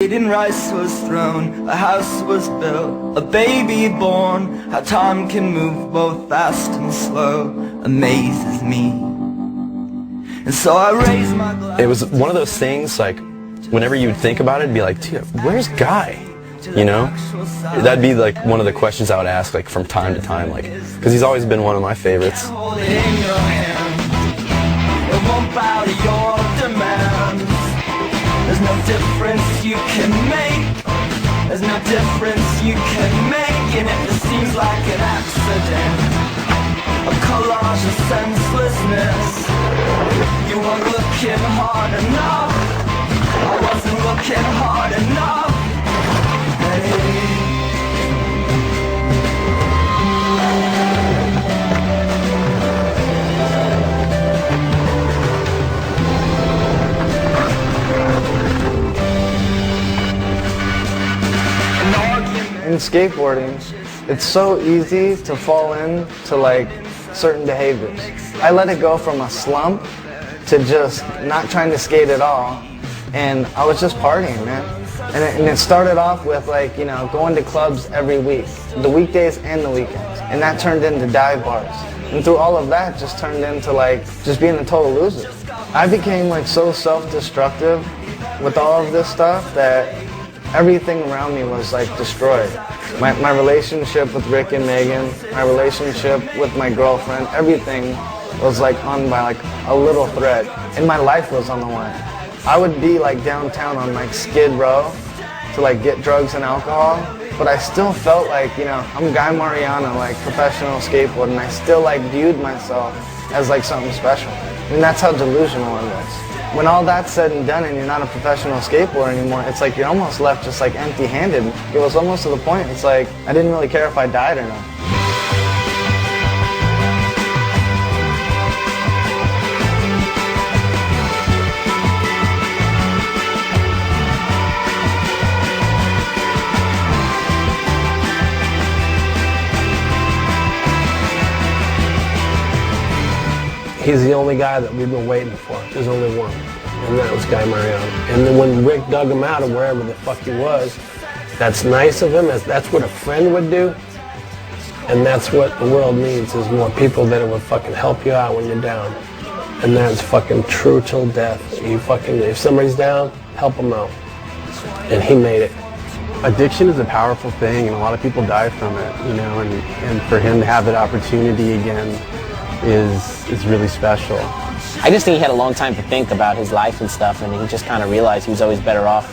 And rice was thrown, a house was built, a baby born. How time can move both fast and slow amazes me. And so I raise my glass. It was one of those things, like, whenever you'd think about it, it'd be like, dude, where's Guy? You know? That'd be like one of the questions I would ask, like, from time to time, like, because he's always been one of my favorites. Hold it in your hand. It won't bow to your demands. There's no difference you can make. There's no difference you can make. And if it seems like an accident, a collage of senselessness, you weren't looking hard enough. I wasn't looking hard enough. Hey. In skateboarding, it's so easy to fall into like certain behaviors. I let it go from a slump to just not trying to skate at all, and I was just partying, man. And it started off with, like, you know, going to clubs every week, the weekdays and the weekends, and that turned into dive bars. And through all of that, just turned into like just being a total loser. I became like so self-destructive with all of this stuff that everything around me was like destroyed. My relationship with Rick and Megan, my relationship with my girlfriend, everything was like on by like a little thread, and my life was on the line. I would be like downtown on like Skid Row to like get drugs and alcohol, but I still felt like, you know, I'm Guy Mariano, like professional skateboarder, and I still like viewed myself as like something special. And that's how delusional I was. When all that's said and done and you're not a professional skateboarder anymore, it's like you're almost left just like empty-handed. It was almost to the point, it's like I didn't really care if I died or not. He's the only guy that we've been waiting for. There's only one, and that was Guy Mariano. And then when Rick dug him out of wherever the fuck he was, that's nice of him. That's what a friend would do, and that's what the world needs, is more people that would fucking help you out when you're down. And that's fucking true till death. If somebody's down, help them out. And he made it. Addiction is a powerful thing, and a lot of people die from it, you know, and for him to have that opportunity again is really special. I just think he had a long time to think about his life and stuff, and he just kind of realized he was always better off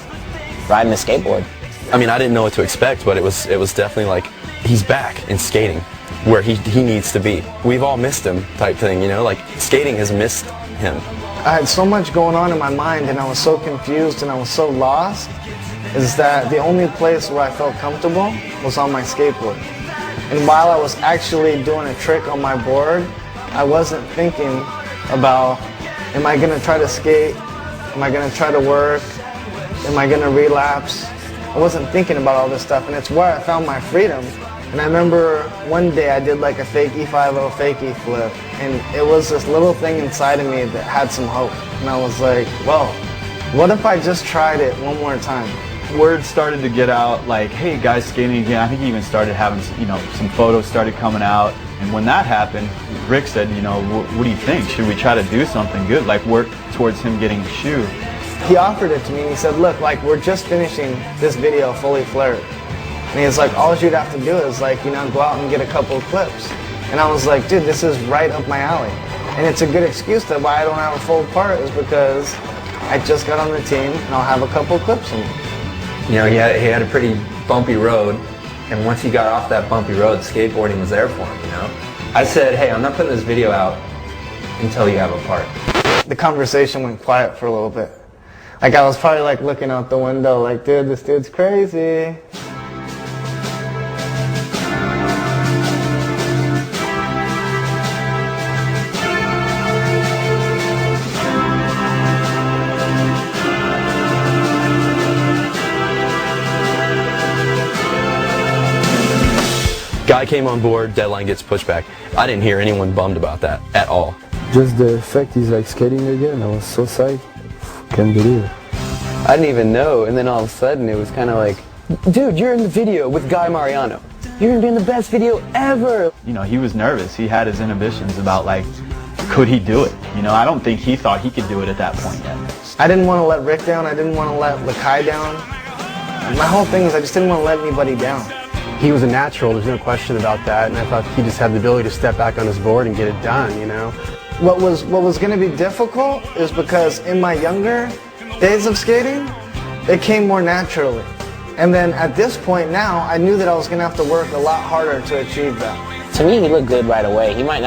riding a skateboard. I mean, I didn't know what to expect, but it was definitely like, he's back in skating where he needs to be. We've all missed him type thing, you know, like skating has missed him. I had so much going on in my mind, and I was so confused and I was so lost, is that the only place where I felt comfortable was on my skateboard. And while I was actually doing a trick on my board, I wasn't thinking about, am I gonna try to skate? Am I gonna try to work? Am I gonna relapse? I wasn't thinking about all this stuff, and it's where I found my freedom. And I remember one day I did like a fake E50 fakie flip, and it was this little thing inside of me that had some hope. And I was like, well, what if I just tried it one more time? Word started to get out, like, hey, Guy's skating again. I think he even started having, you know, some photos started coming out. And when that happened, Rick said, you know, what do you think? Should we try to do something good, like work towards him getting a shoe? He offered it to me, and he said, look, like, we're just finishing this video, Fully Flirt. And he's like, all you'd have to do is, like, you know, go out and get a couple of clips. And I was like, dude, this is right up my alley. And it's a good excuse that why I don't have a full part is because I just got on the team, and I'll have a couple of clips in it. You know, he had a pretty bumpy road, and once he got off that bumpy road, skateboarding was there for him, you know? I said, hey, I'm not putting this video out until you have a part. The conversation went quiet for a little bit. Like, I was probably like looking out the window like, dude, this dude's crazy. Guy came on board, deadline gets pushed back. I didn't hear anyone bummed about that at all. Just the fact he's like skating again, I was so psyched. Can't believe it. I didn't even know, and then all of a sudden it was kind of like, dude, you're in the video with Guy Mariano. You're gonna be in the best video ever. You know, he was nervous. He had his inhibitions about, like, could he do it? You know, I don't think he thought he could do it at that point yet. I didn't want to let Rick down. I didn't want to let Lakai down. My whole thing is I just didn't want to let anybody down. He was a natural, there's no question about that, and I thought he just had the ability to step back on his board and get it done, you know? What was going to be difficult is because in my younger days of skating, it came more naturally. And then at this point now, I knew that I was going to have to work a lot harder to achieve that. To me, he looked good right away. He might not